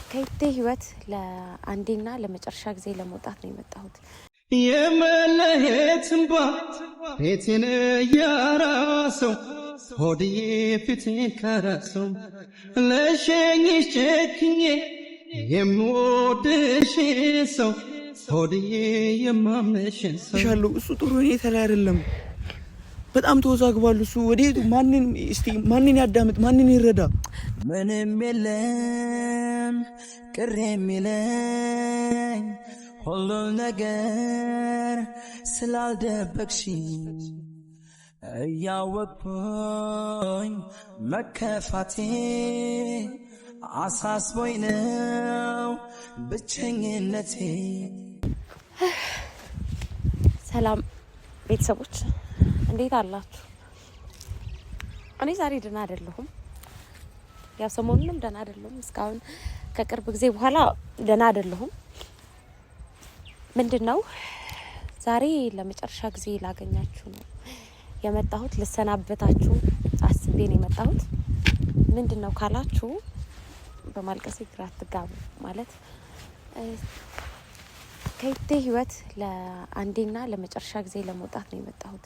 ከይቴ ህይወት ለአንዴና ለመጨረሻ ጊዜ ለመውጣት ነው የመጣሁት። የመለየት እንባ ቤቴን ያራሰው ሆድዬ ፊቴን ካራሰው ለሸኝሽ ጨክኜ የምወድሽ ሰው ሆድዬ የማምንሽን ሰው ሻለው እሱ ጥሩ ሁኔታ ላይ አይደለም። በጣም ተወዛግቧል። እሱ ወዴት ማንን ያዳምጥ ማንን ይረዳ? ምንም የለም ቅር የሚለኝ ሁሉ ነገር ስላልደበቅሽኝ እያወቅኩኝ መከፋቴ አሳስቦኝ ነው ብቸኝነቴ። ሰላም ቤተሰቦች እንዴት አላችሁ? እኔ ዛሬ ደህና አይደለሁም። ያው ሰሞኑንም ደህና አይደለሁም። እስካሁን ከቅርብ ጊዜ በኋላ ደህና አይደለሁም። ምንድነው ዛሬ ለመጨረሻ ጊዜ ላገኛችሁ ነው የመጣሁት። ልሰናበታችሁ አስቤ ነው የመጣሁት። ምንድነው ካላችሁ በማልቀስ ግራ አትጋቡ። ማለት ከይቴ ህይወት ለአንዴና ለመጨረሻ ጊዜ ለመውጣት ነው የመጣሁት።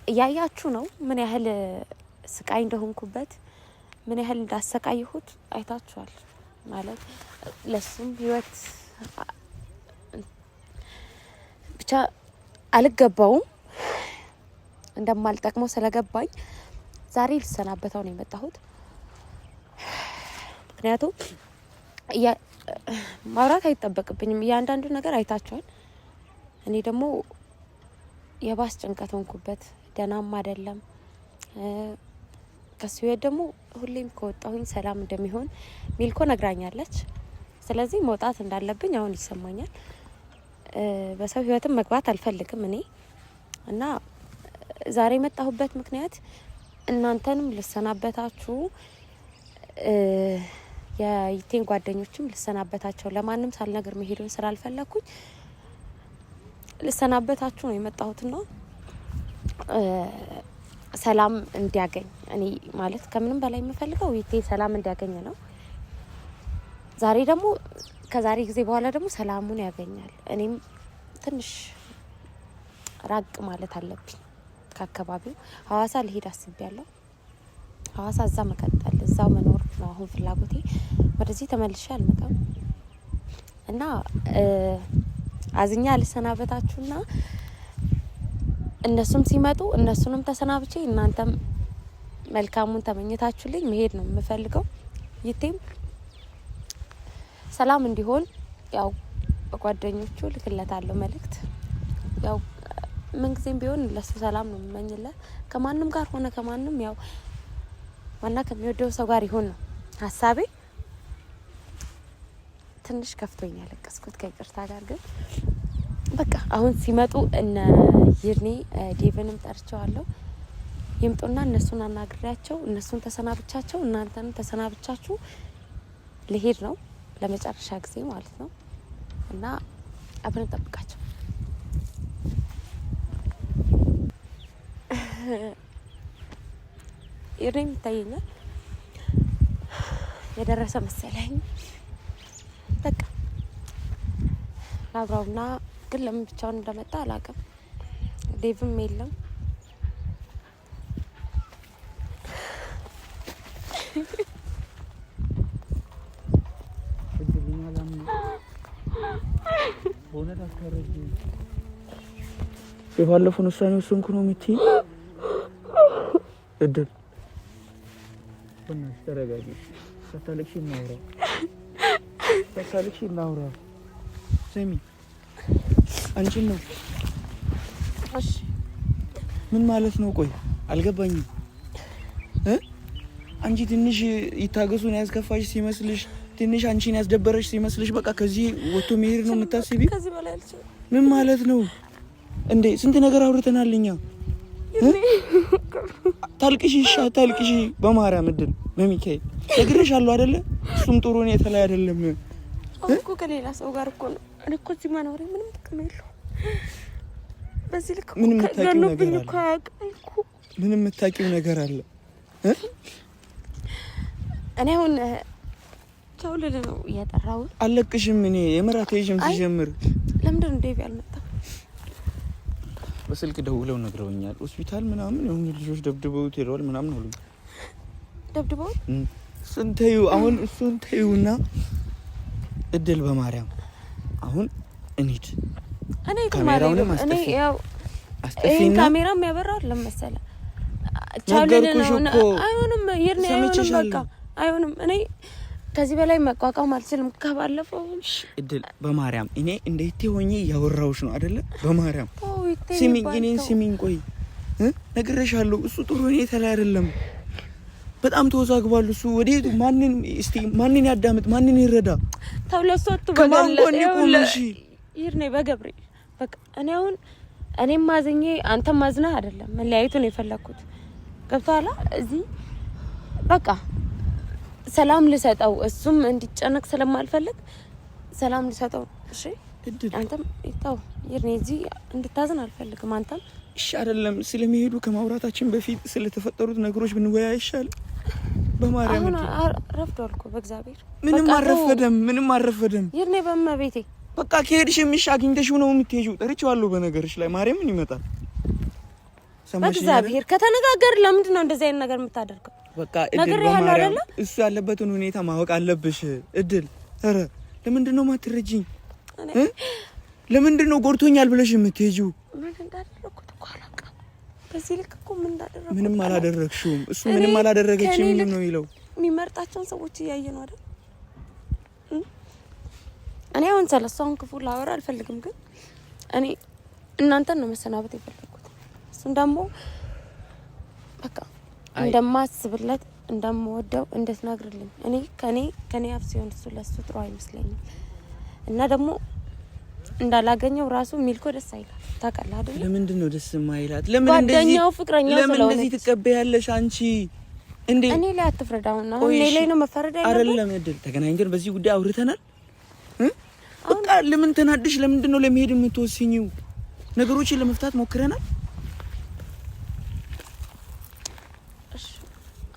እያያችሁ ነው ምን ያህል ስቃይ እንደሆንኩበት፣ ምን ያህል እንዳሰቃየሁት አይታችኋል። ማለት ለሱም ህይወት ብቻ አልገባውም እንደማልጠቅመው ስለገባኝ ዛሬ ልሰናበታው ነው የመጣሁት። ምክንያቱም ማውራት አይጠበቅብኝም። እያንዳንዱ ነገር አይታችኋል። እኔ ደግሞ የባስ ጭንቀት ሆንኩበት። ደህናም አይደለም። ከሱ ህይወት ደግሞ ሁሌም ከወጣሁኝ ሰላም እንደሚሆን ሚልኮ ነግራኛለች። ስለዚህ መውጣት እንዳለብኝ አሁን ይሰማኛል። በሰው ህይወትም መግባት አልፈልግም እኔ እና ዛሬ የመጣሁበት ምክንያት እናንተንም ልሰናበታችሁ፣ የይቴን ጓደኞችም ልሰናበታቸው፣ ለማንም ሳልነግር መሄዱን ስላልፈለኩኝ ልሰናበታችሁ ነው የመጣሁትና ሰላም እንዲያገኝ እኔ ማለት ከምንም በላይ የምፈልገው ይቴ ሰላም እንዲያገኝ ነው። ዛሬ ደግሞ ከዛሬ ጊዜ በኋላ ደግሞ ሰላሙን ያገኛል። እኔም ትንሽ ራቅ ማለት አለብኝ ከአካባቢው። ሐዋሳ ልሄድ አስቤያለሁ። ሐዋሳ እዛ መቀጠል እዛው መኖር ነው አሁን ፍላጎቴ። ወደዚህ ተመልሼ አልመጣም እና አዝኛ ልሰናበታችሁና እነሱም ሲመጡ እነሱንም ተሰናብቼ እናንተም መልካሙን ተመኝታችሁልኝ መሄድ ነው የምፈልገው። ይቴም ሰላም እንዲሆን ያው በጓደኞቹ ልክለታለሁ መልእክት። ያው ምን ጊዜም ቢሆን ለሱ ሰላም ነው የምመኝለት። ከማንም ጋር ሆነ ከማንም ያው ዋና ከሚወደው ሰው ጋር ይሆን ነው ሀሳቤ። ትንሽ ከፍቶኛል ለቀስኩት ከይቅርታ ጋር። ግን በቃ አሁን ሲመጡ እነ ይርኒ ዴቭንም ጠርቸዋለሁ። ይምጡና እነሱን አናግሬያቸው እነሱን ተሰናብቻቸው እናንተንም ተሰናብቻችሁ ልሄድ ነው ለመጨረሻ ጊዜ ማለት ነው። እና አብረን እንጠብቃቸው። ይርኒ ይታየኛል የደረሰ መሰለኝ። በቃ ላብራውና ግን ለምን ብቻውን እንደመጣ አላውቅም። ዴቭም የለም። የባለፈውን ውሳኔ ወሰንኩ ነው የምትይኝ? እድል በእናትሽ ተረጋጊ። ሳታለቅሺ እናውራ። ስሚ አንቺን ነው። እሺ ምን ማለት ነው? ቆይ አልገባኝም። አንቺ ትንሽ ይታገሱን ያስከፋሽ ሲመስልሽ፣ ትንሽ አንቺን ያስደበረሽ ሲመስልሽ በቃ ከዚህ ወጥቶ መሄድ ነው የምታስቢው? ከዚህ በላይ አልችልም። ምን ማለት ነው እንዴ? ስንት ነገር አውርተናል እኛ። ታልቅሺ ታልቅሺ። በማርያም እድል በሚካኤል ነግሬሻለሁ አይደለ? እሱም ጥሩ ሁኔታ ላይ አይደለም እኮ ከሌላ ሰው ጋር እኮ ነው። እኔ እኮ እዚህ ማኖሬ ምንም ጥቅም የለውም። በዚህ ልክ ምንም የምታውቂው ነገር አለ? እኔ አሁን ቻው ልል ነው እየጠራው አለቅሽም እኔ የምራት ይጅም ሲጀምር ለምንድን ነው ዴቪ ያልመጣ በስልክ ደውለው ነግረውኛል ሆስፒታል ምናምን የሆኑ ልጆች ደብድበውት ሄደዋል ምናምን አሉ ደብድበው ስንተዩ አሁን ስንተዩና እድል በማርያም አሁን እንሂድ እኔ ካሜራውን እኔ ያው አስጠፊና ካሜራም ያበራው ለምሳሌ ቻለልነው አይሆንም ይርኔ አይሆንም በቃ አይሆንም እኔ ከዚህ በላይ መቋቋም አልችልም ከባለፈው እድል በማርያም እኔ እንዴት ሆኜ ያወራውሽ ነው አይደለ በማርያም ሲሚኝ ቆይ ነግሬሻለሁ እሱ ጥሩ ሁኔታ ላይ አይደለም በጣም ተወዛግቧል እሱ ወዴት ማንን ያዳምጥ ማንን ይረዳ ተውለሶት በማንጎንኩልሽ ይርኔ በገብሬ በቃ እኔ አሁን እኔም ማዘኜ አንተም ማዝና አይደለም መለያየቱ ነው የፈለኩት ገብቷላ እዚህ በቃ ሰላም ልሰጠው እሱም እንዲጨነቅ ስለማልፈልግ ሰላም ልሰጠው እሺ አንተም ይታው ይርኔ እዚህ እንድታዝን አልፈልግም አንተም እሺ አይደለም ስለሚሄዱ ከማውራታችን በፊት ስለተፈጠሩት ነገሮች ብንወያይ ይሻል በማርያም አሁን ረፍዷል እኮ በእግዚአብሔር ምንም አረፈደም ይርኔ በመቤቴ በቃ ከሄድሽ ምሽ አግኝተሽው ነው የምትሄጂው ጠርቼዋለሁ በነገርሽ ላይ ማርያምን ይመጣል በእግዚአብሔር ከተነጋገር ለምንድን ነው እንደዚህ አይነት ነገር የምታደርገው በቃ እድል በማርያም እሱ ያለበትን ሁኔታ ማወቅ አለብሽ እድል ኧረ ለምንድን ነው ማትረጂኝ ለምንድን ነው ጎርቶኛል ብለሽ የምትሄጂው ምን እንዳደረኩት እኮ አላውቅም በዚህ ልክ እኮ ምን እንዳደረኩት ምንም አላደረግሽውም እሱ ምንም አላደረገችም ነው ይለው የሚመርጣቸውን ሰዎች እያየ ነው አይደል እኔ አሁን ሰለሰውን ክፉ ላወራ አልፈልግም ግን እኔ እናንተን ነው መሰናበት የፈለኩት እሱን ደግሞ በቃ እንደማስብለት እንደምወደው እንድትነግርልኝ እኔ ከኔ አፍ ሲሆን እሱ ለሱ ጥሩ አይመስለኝም እና ደግሞ እንዳላገኘው ራሱ ሚልኮ ደስ አይላል ታውቃለህ አይደል ለምንድን ነው ደስ የማይላት ለምን እንደዚህ ትቀበያለሽ አንቺ እንዴ እኔ ላይ አትፍረዳው እና እኔ ላይ ነው መፈረድ ያለበት አይደለም እድል ተገናኝተን በዚህ ጉዳይ አውርተናል በቃ ለምን ተናድሽ ለምንድን ነው ለመሄድ የምትወስኚው ነገሮችን ለመፍታት ሞክረናል እሺ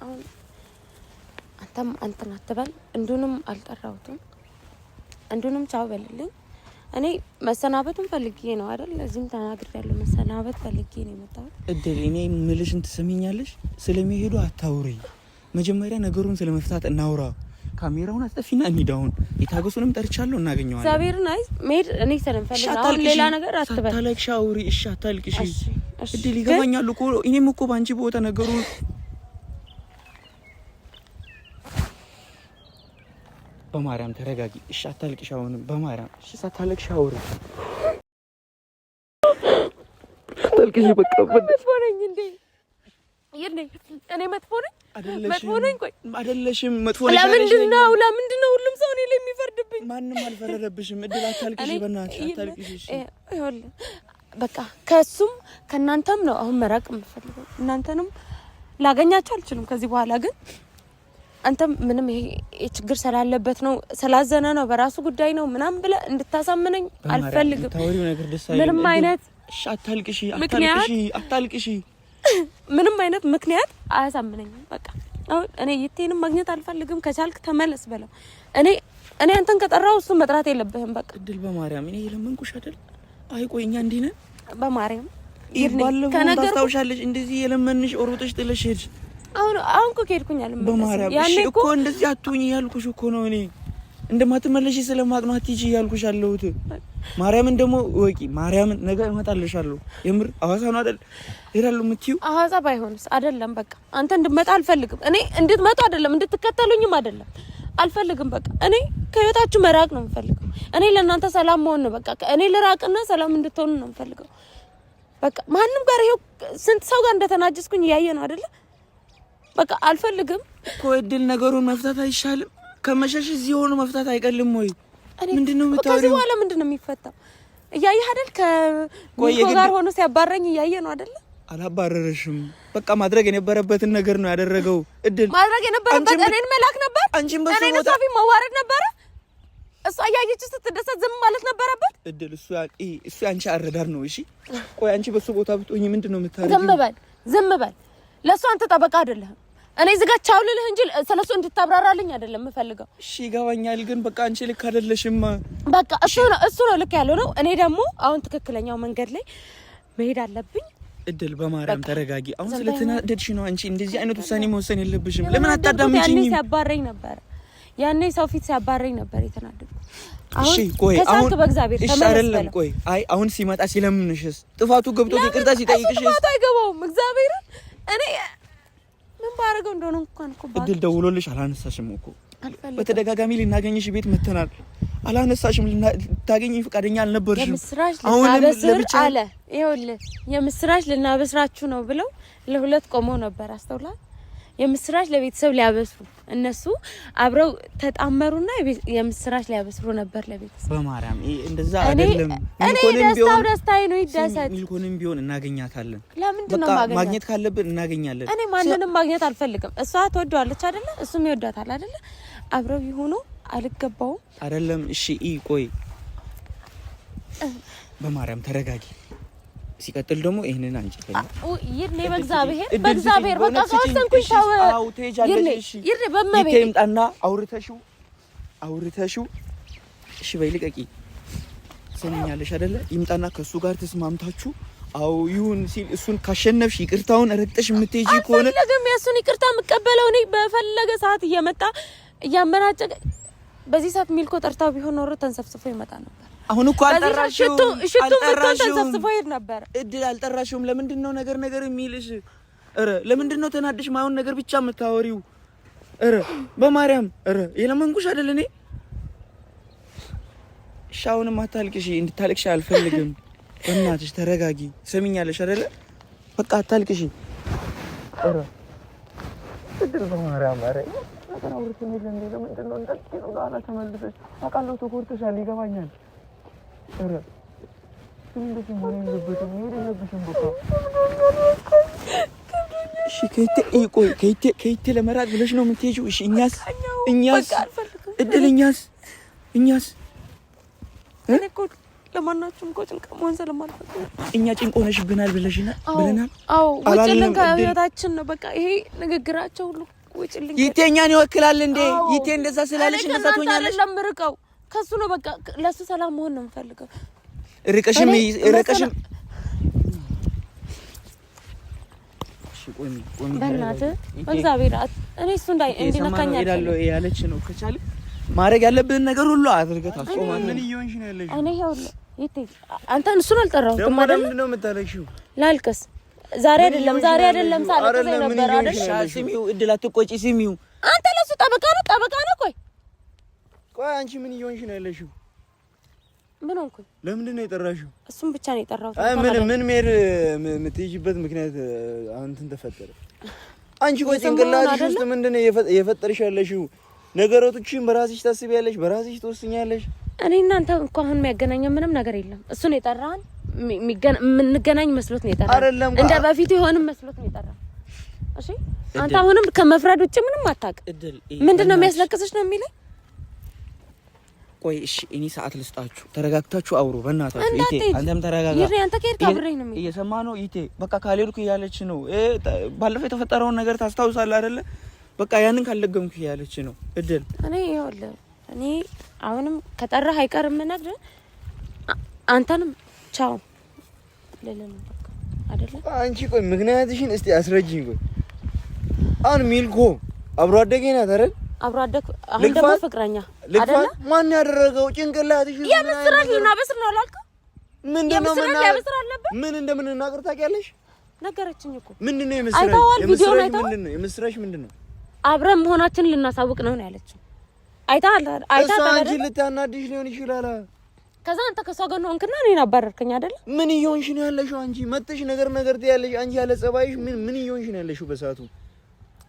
አሁን አንተም አትበል እንዱንም አልጠራሁትም እንዱንም ቻው በልልኝ እኔ መሰናበቱን ፈልጌ ነው አይደል ለዚህም ተናግሬያለሁ መሰናበት ፈልጌ ነው የመጣሁት እድል እኔ ምልሽን ትሰሚኛለሽ ስለሚሄዱ አታውሪ መጀመሪያ ነገሩን ስለመፍታት እናውራ ካሜራውን አስጠፊና እንሂዳውን የታገሱንም ጠርቻለሁ እናገኘዋለን እግዚአብሔርን አይ መሄድ እኔ ስለምፈልግ አሁን ሌላ ነገር አትበል ታላክሽ አውሪ እሺ አታልቅሽ እድል ይገባኛል እኮ እኔም እኮ ባንቺ ቦታ ነገሩን በማርያም ተረጋጊ እሺ አታልቅሽ አሁን በማርያም እሺ ሳታልቅሽ አውሪ አታልቅሽ በቃ መጥፎ ነኝ እንዴ ይርኔ እኔ መጥፎ ነኝ ቆይ አይደለሽም መጥፎ ነኝ ለምንድን ነው ሁሉም ሰው እኔ ላይ የሚፈርድብኝ ማንም አልፈረደብሽም እድል አታልቅሽ በእናትሽ አታልቅሽ ይኸውልህ በቃ ከሱም ከናንተም ነው አሁን መራቅ የምፈልገው እናንተንም ላገኛችሁ አልችልም ከዚህ በኋላ ግን አንተም ምንም ይሄ ችግር ስላለበት ነው ስላዘነ ነው በራሱ ጉዳይ ነው ምናምን ብለህ እንድታሳምነኝ አልፈልግም ታወሪው ነገር ደስ አይልም ምንም አይነት አታልቅሽ ምንም አይነት ምክንያት አያሳምነኝም በቃ አሁን እኔ ይቴንም ማግኘት አልፈልግም ከቻልክ ተመለስ በለው እኔ አንተን ከጠራው እሱ መጥራት የለብህም በቃ እድል በማርያም እኔ የለመንኩሽ አይደል አይቆይኛ እንዴ ነን በማርያም ይባልከው ታስታውሻለሽ እንደዚህ የለመንሽ ኦሮቶሽ ጥለሽ ሄድሽ አሁን እኮ ሄድኩኛል በማርያም እሺ እኮ እንደዚህ አትሁኝ ያልኩሽ እኮ ነው እኔ እንደማትመለሺ ስለማቅነው አትይጂ ያልኩሽ አለሁት ማርያምን ደግሞ ወቂ ማርያምን ነገ እመጣልሻለሁ የምር አዋሳ ነው አይደል እሄዳለሁ የምትይው አዋሳ ባይሆንስ አይደለም በቃ አንተ እንድትመጣ አልፈልግም እኔ እንድትመጡ አይደለም እንድትከተሉኝም አይደለም አልፈልግም በቃ እኔ ከህይወታችሁ መራቅ ነው የምፈልገው እኔ ለእናንተ ሰላም መሆን ነው በቃ እኔ ልራቅና ሰላም እንድትሆኑ ነው የምፈልገው በቃ ማንንም ጋር ይሄው ስንት ሰው ጋር እንደተናጀስኩኝ ያየ ነው አይደል በቃ አልፈልግም እኮ እድል ነገሩን መፍታት አይሻልም ከመሸሽ እዚህ ሆኖ መፍታት አይቀልም ወይ ምንድነው የምታወሪው ከዚህ በኋላ ምንድነው የሚፈታው እያየህ አይደል ከሚኮ ጋር ሆኖ ሲያባረኝ እያየ ነው አይደል አላባረረሽም በቃ ማድረግ የነበረበትን ነገር ነው ያደረገው እድል ማድረግ የነበረበት እኔን መላክ ነበር አንቺም በሱ ቦታ ሶፊ መዋረድ ነበር እሷ አያየች ስትደሰት ዝም ማለት ነበረበት እድል እሱ አንቺ አረዳር ነው እሺ ቆይ አንቺ በሱ ቦታ ብትሆኚ ምንድነው የምታደርጊው ዝም በል ለሱ አንተ ጠበቃ አይደለህም እኔ ዝጋ ቻው ልልህ እንጂ ስለሱ እንድታብራራልኝ አይደለም የምፈልገው። እሺ ይገባኛል፣ ግን በቃ አንቺ ልክ አይደለሽም። በቃ እሱ ነው ልክ ያለው ነው። እኔ ደግሞ አሁን ትክክለኛው መንገድ ላይ መሄድ አለብኝ። እድል በማርያም ተረጋጊ። አሁን ስለተናደድሽ ነው አንቺ እንደዚህ አይነት ውሳኔ መወሰን የለብሽም። ለምን አታዳምጪኝ? ሲያባረኝ ነበር ያኔ ሰው ፊት ሲያባረኝ ነበር የተናደድኩት። እሺ ቆይ አሁን በእግዚአብሔር ተመለስ። ቆይ አይ አሁን ሲመጣ ሲለምንሽስ ጥፋቱ ገብቶ ይቅርታ ሲጠይቅሽስ? ጥፋቱ አይገባውም። እግዚአብሔር እኔ ምን ባረገው እንደሆነ እንኳን እኮ እድል ደውሎልሽ አላነሳሽም እኮ። በተደጋጋሚ ልናገኝሽ ቤት መተናል፣ አላነሳሽም። ልታገኝኝ ፈቃደኛ አልነበርሽም። አሁንም ለብቻ አለ ይኸውልህ የምስራች ልናበስራችሁ ነው ብለው ለሁለት ቆመው ነበር። አስተውላ የምስራች ለቤተሰብ ሊያበስሩ እነሱ አብረው ተጣመሩና የምስራች ሊያበስሩ ነበር ለቤተሰብ። በማርያም እንደዛ አይደለም። እኔ ደስታው ደስታዬ ነው። ይደሰት ሚልኮንም ቢሆን እናገኛታለን። ለምንድን ነው ማግኘት ካለብን እናገኛለን። እኔ ማንንም ማግኘት አልፈልግም። እሷ ትወደዋለች አይደለ? እሱም ይወዳታል አይደለ? አብረው ይሆኑ አልገባውም አይደለም? እሺ ቆይ በማርያም ተረጋጊ። ሲቀጥል ደግሞ ይሄንን አንጭልኝ ይርኔ በእግዚአብሔር በቃ ካወሰንኩኝ ታው ይርኔ በመቤት ይምጣና አውርተሽው እሺ በይ ልቀቂ። ሰምኛለሽ አይደለ? ይምጣና ከሱ ጋር ተስማምታችሁ አው ይሁን ሲል እሱን ካሸነፍሽ ይቅርታውን ረግጠሽ የምትሄጂ ከሆነ ለገም ያሱን ይቅርታ መቀበለው እኔ በፈለገ ሰዓት እየመጣ እያመናጨቀ በዚህ ሰዓት ሚልኮ ጠርታው ቢሆን ኖሮ ተንሰፍስፎ ይመጣ ነበር። አሁን እኮ አልጠራሽው ተንሰፍስፎ ይሄድ ነበር። እድል አልጠራሽውም። ለምንድነው ነገር የሚልሽ? ለምንድነው ተናድሽ ማይሆን ነገር ብቻ የምታወሪው? በማርያም የለመንኩሽ አይደል እኔ። ሻውንም አታልቅሽ፣ እንድታልቅሽ አልፈልግም። በእናትሽ ተረጋጊ። ሰሚኛለሽ አይደለ? በቃ አታልቅሽ። እድል በማርያም ነገር አውርተን የለ እንዴ? ለምንድነው እንደዚህ ነው ጋር ተመልሰሽ? አቃለው ተቆርተሻል፣ ይገባኛል። እንደዚህ ሆነ እንደበተም ይደረብሽም በቃ እሺ። ከይቴ ለመራቅ ብለሽ ነው የምትሄጂው? እሺ እኛስ እድልኛስ እኔ እኮ ለማናችሁም እኮ ጭንቅ መሆን ስለማልፈልግ እኛ ጭንቅ ሆነሽብናል ብለናል። አዎ ወጭልን ከህይወታችን ነው በቃ ይሄ ንግግራቸው ሁሉ ወጭልን። ይቴኛን ይወክላል እንዴ? ይቴ እንደዛ ስላለሽ እንደዛ ትሆኛለሽ። ለምርቀው ከሱ ነው በቃ ለሱ ሰላም መሆን ነው የምፈልገው። ርቀሽም እሺ ቆይ በእናትህ በእግዚአብሔር እኔ እሱ እንዲነካኝ አይደለም ያለች ነው። ከቻለ ማድረግ ያለብን ነገር ሁሉ አድርገህ ታስቆማለህ። ምን ይሆንሽ ነው ያለሽ? እኔ ይኸውልህ አንተን እሱን አልጠራሁትም አይደል? ምንድን ነው የምታለቅሽው? ላልቅስ ዛሬ አይደለም ሳልቅስ ነበር አይደል? ሲሚው እድል አትቆጪ። ሲሚው አንተ ለሱ ጠበቃ ነው። ቆይ አንቺ ምን ይሆንሽ ነው ያለሽው? ምን ሆንኩኝ? ለምንድን ነው የጠራሽው? እሱን ብቻ ነው የጠራሁት። ምን ሜር የምትይዥበት ምክንያት አንተን ተፈጠረ? አንቺ ቆይ ጭንቅላትሽ ውስጥ ምንድን ነው የፈጠርሽ ያለሽው? ነገሮችን በራስሽ ታስቢያለሽ፣ በራስሽ ትወስኛለሽ። እኔ እናንተ እኮ አሁን የሚያገናኘው ምንም ነገር የለም። እሱን የጠራን የምንገናኝ መስሎት ነው የጠራን። እንደ በፊት የሆንም መስሎት ነው የጠራን። እሺ አንተ አሁንም ከመፍረድ ውጭ ምንም አታውቅም። ምንድነው የሚያስለቅስሽ ነው የሚለኝ? ቆይ እሺ እኔ ሰዓት ልስጣችሁ፣ ተረጋግታችሁ አውሩ በእናታችሁ። ይቴ አንተም ተረጋጋ። አንተ ከሄድክ አብረኝ ነው የሚለው። እየሰማ ነው ይቴ። በቃ ካልሄድኩ እያለች ነው። ባለፈው የተፈጠረውን ነገር ታስታውሳለህ አይደለ? በቃ ያንን ካልደገምኩ እያለች ነው እድል። እኔ ይኸውልህ እኔ አሁንም ከጠራህ አይቀርም ነገር አንተንም ቻው ለለም በቃ አይደለ? አንቺ ቆይ ምክንያትሽን እስቲ አስረጂኝ። ቆይ አሁን ሚልኮ አብሮ አደገ ናት አይደል? አብሮ አደግ አሁን ደግሞ ፍቅረኛ አይደለ? ማን ያደረገው? ጭንቅላትሽ የምስራች ልናበስር ነው አላልከው? ምንድነው ምን እንደምንናገር ታውቂያለሽ? ነገረችኝ እኮ። ምንድነው የምስራች ምንድነው? አብረን መሆናችንን ልናሳውቅ ነው ያለችው። አይታል አንቺ ልታናድሽ ሊሆን ይችላል። ከዛ አንተ ከሷ ጋር ነው እንክና እኔን አባረርከኝ አይደል? ምን ይሆንሽ ነው ያለሽው? አንቺ መጥተሽ ነገር ትያለሽ። አንቺ ያለ ጸባይሽ ምን ይሆንሽ ነው ያለሽው በሰዓቱ?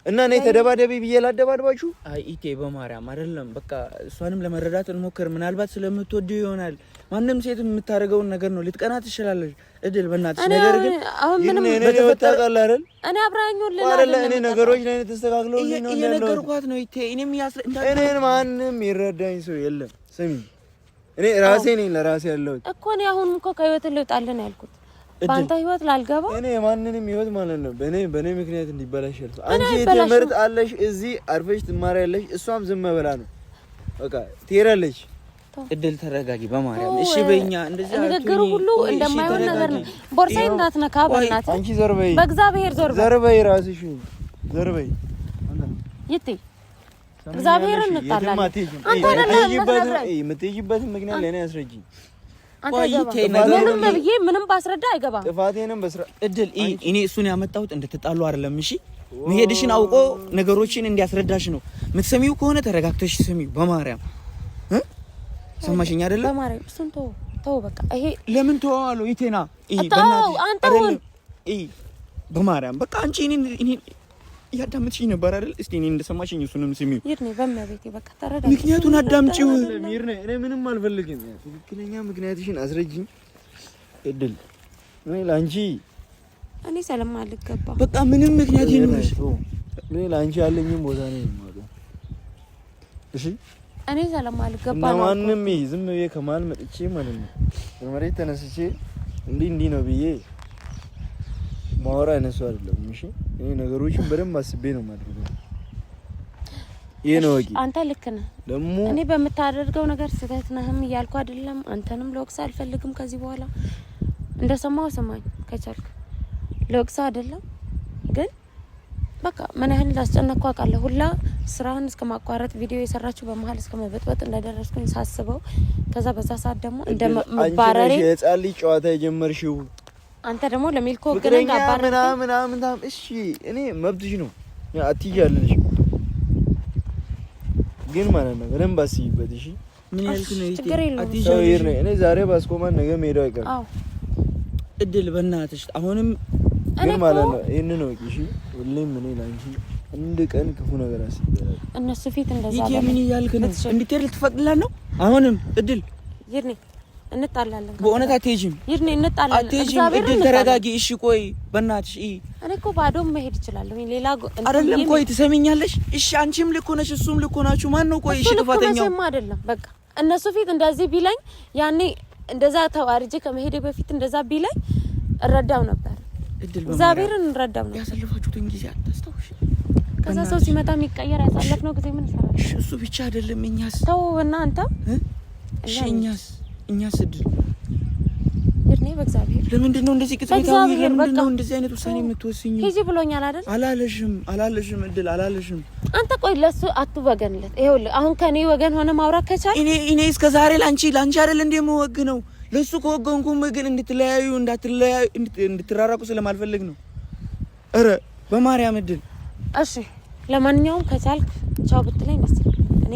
እና እኔ ተደባደቢ ብዬ ላደባድባችሁ? አይ ኢቴ በማርያም አይደለም። በቃ እሷንም ለመረዳት እንሞክር። ምናልባት ስለምትወደው ይሆናል። ማንም ሴት የምታደርገውን ነገር ነው። ልትቀና ትችላለች እድል በእናትሽ። ነገር ግን አሁን ምንም በተፈጠረ አይደል? እኔ አብራኙን አይደል? እኔ ነገሮች ላይ ተስተካክለውልኝ ነው ያለው። የነገርኳት ነው ኢቴ። እኔን ማንም ይረዳኝ ሰው የለም። ስሚ እኔ ራሴ ነኝ ለራሴ ያለሁት እኮ። እኔ አሁን እኮ ከህይወት ልውጣልን ያልኩት ባንተ ህይወት ላልገባ እኔ ማንንም ህይወት ማለት ነው በኔ ምክንያት እንዲበላሽ አንቺ የተመረጥ አለሽ እዚህ አርፈሽ ትማሪያለሽ እሷም ዝም ብላ ነው በቃ ትሄዳለች እድል ተረጋጊ በማርያም እሺ በእኛ እንደዚህ ነገር ሁሉ እንደማይሆን ነገር ነው ቦርሳዬ እንዳትነካ በእናትህ አንቺ ዘርበይ በእግዚአብሔር ዘርበይ ራስሽ ዘርበይ ይቴ እግዚአብሔርን እንጣላለን አንተ የምትሄጂበት ምክንያት ለኔ አስረጂ ምንም ባስረዳ አይገባም ጥፋቴንም በስራ እድል እኔ እሱን ያመጣሁት እንድትጣሉ አይደለም እሺ መሄድሽን አውቆ ነገሮችን እንዲያስረዳሽ ነው የምትሰሚው ከሆነ ተረጋግተሽ ስሚው በማርያም ሰማሽኝ አይደለ በማርያም እሱን ተው በቃ ይሄ ለምን ተዋለው ይቴና በማርያም በቃ አንቺ እኔ ያዳምጥሽኝ ነበር አይደል እስቲ እኔ እንደሰማሽኝ እሱንም ስሚው ይርኔ በመቤቴ በቃ ተረዳ ምክንያቱን አዳምጪው ሚርኔ እኔ ምንም አልፈልግም ትክክለኛ ምክንያትሽን አስረጂኝ እድል እኔ ላንቺ እኔ ሰላም አልገባ በቃ ምንም ምክንያት ይኑርሽ እኔ ላንቺ ያለኝም ቦታ ነው ማለት እሺ እኔ ሰላም አልገባ ነው ማንንም ዝም ብዬ ከማል መጥቼ ማለት ነው በመሬት ተነስቼ እንዲህ ነው ብዬ ማወራ እነሱ አይደለም እሺ እኔ ነገሮችን በደንብ አስቤ ነው ማድረግ ይሄ ነው ወቂ አንተ ልክ ነህ ደሞ እኔ በመታደርገው ነገር ስህተት ነህም እያልኩ አይደለም አንተንም ለወቅስ አልፈልግም ከዚህ በኋላ እንደሰማው ሰማኝ ከቻልክ ለወቅስ አይደለም ግን በቃ ምን ያህል እንዳስጨነቅኩ አውቃለሁ ሁላ ስራህን እስከማቋረጥ ቪዲዮ የሰራችሁ በመሃል እስከመበጥበጥ እንደደረስኩኝ ሳስበው ከዛ በዛ ሰዓት ደግሞ እንደመባረሬ የጻሊ ጨዋታ የጀመርሽው አንተ ደግሞ ለሚልኮ ገረንጋ ባረረ ምናምን እሺ እኔ መብትሽ ነው አትይያለሽ ግን ማለት ነው በደንብ አስይበት እሺ ምን ያልኩ ነው አትይያለሽ እኔ ዛሬ ባስቆማን ነገ ሜዳው አይቀር አዎ እድል በእናትሽ አሁንም ግን ማለት ነው ይሄን ነው እሺ ሁሌም እኔ ላንቺ እንደ ቀን ክፉ ነገር አስይበላል እነሱ ፊት እንደዛ ይሄ ምን ያልክ ነው እንድትሄድ ልትፈቅድላት ነው አሁንም እድል ይርኔ እንጣላለን በእውነት አትሄጂም ይርኔ እንጣላለን እግዚአብሔር እድል ተረጋጊ እሺ ቆይ በእናትሽ እኔ እኮ ባዶም መሄድ ይችላል ወይ ሌላ አይደለም ቆይ ትሰሚኛለሽ እሺ አንቺም ልክ ሆነሽ እሱም ልክ ሆናችሁ ማን ነው ቆይ እሺ ጥፋተኛው እሱም አይደለም በቃ እነሱ ፊት እንደዚህ ቢለኝ ያኔ እንደዛ ተዋርጄ ከመሄዴ በፊት እንደዛ ቢለኝ እረዳው ነበር እግዚአብሔርን እንረዳው ነበር ያሳለፋችሁትን ጊዜ አታስታውሽ ከዛ ሰው ሲመጣ የሚቀየር ያሳለፍነው ጊዜ ምን ይሰራል እሱ ብቻ አይደለም እኛስ ተው እና አንተ እሺ እኛስ እድል ይርኔ በእግዚአብሔር ለምንድን ነው እንደዚህ ቅጽበታው ለምንድን ነው እንደዚህ አይነት ውሳኔ የምትወስኚው ሂጂ ብሎኛል አይደል አላለሽም እድል አላለሽም አንተ ቆይ ለሱ አትወገንለት ይኸውልህ አሁን ከኔ ወገን ሆነ ማውራት ከቻለ እኔ እስከ ዛሬ ላንቺ አይደል እንደምወግ ነው ለሱ ከወገንኩም ግን እንድትራራቁ ስለማልፈልግ ነው አረ በማርያም እድል እሺ ለማንኛውም ከቻልክ ቻው ብትለኝ ደስ ይላል እኔ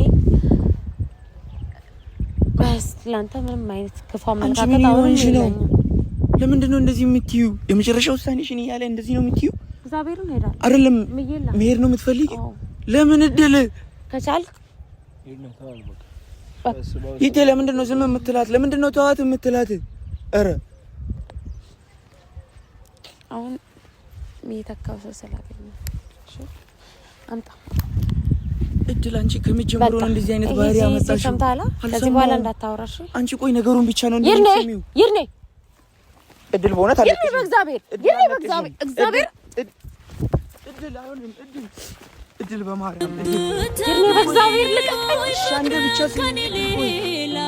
በስ ላንተ ምንም አይነት ክፉ አመለካከት አሁን ነው ለምንድን ነው እንደዚህ የምትዩ የመጨረሻው ውሳኔሽን እያለ እንደዚህ ነው የምትዩ እግዚአብሔርን ሄዳል አይደለም መሄድ ነው የምትፈልጊው ለምን እድል ከቻልክ ይቴ ለምንድን ነው ዝም የምትላት ለምንድን ነው ተዋት የምትላት አረ አሁን የሚተካው ሰው ስላገኘ እሺ አምጣ እድል አንቺ ከመጀመሩ ነው እንደዚህ አይነት ባህሪ ያመጣሽ ከዚህ በኋላ እንዳታወራሽ አንቺ ቆይ ነገሩን ብቻ ነው እንደምትሰሚው ይርኔ እድል በእውነት አለ ይርኔ በእግዚአብሔር እግዚአብሔር እድል አሁን እድል በማርያም ይርኔ በእግዚአብሔር ልቀቀኝ እሺ አንዴ ብቻ ስለሌላ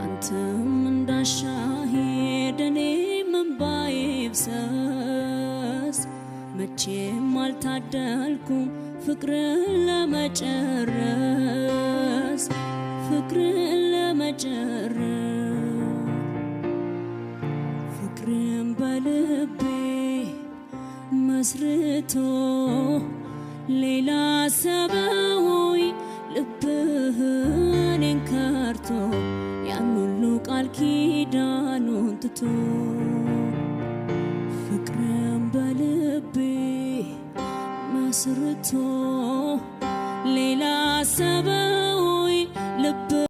አንተም እንዳሻሄድ እኔም ባይብሰስ መቼም አልታደልኩም ፍቅርን ለመጨረስ ፍቅርን በልቤ መስርቶ ሌላ ሰበሆይ ልብህን እንከርቶ ያን ሁሉ ቃል ኪዳኑን ትቶ ፍቅርን በልቤ መስርቶ ሌላ